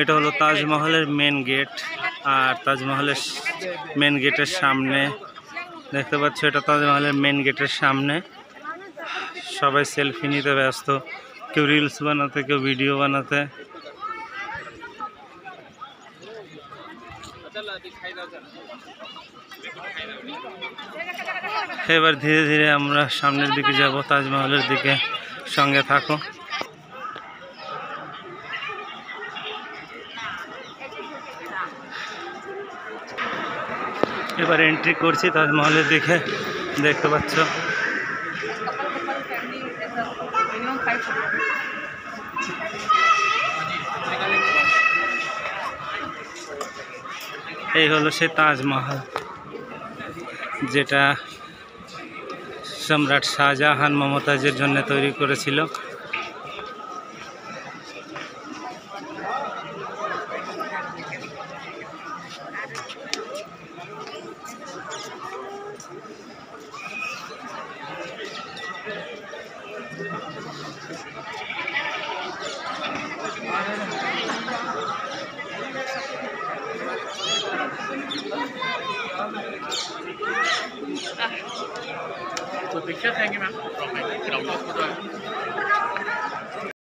এটা হলো তাজমহলের মেন গেট। আর তাজমহলের মেন গেটের সামনে দেখতে পাচ্ছ, এটা তাজমহলের মেন গেটের সামনে সবাই সেলফি নিতে ব্যস্ত, কেউ রিলস বানাতে, কেউ ভিডিও বানাতে। এবার ধীরে ধীরে আমরা সামনের দিকে যাব, তাজমহলের দিকে। সঙ্গে থাকো। এবার এন্ট্রি করছি তাজমহলের দিকে, দেখতে পাচ্ছ। এই হলো সে তাজমহল, যেটা সম্রাট শাহজাহান মমতাজের জন্য তৈরি করেছিল। Picture, thank you, ma'am. From my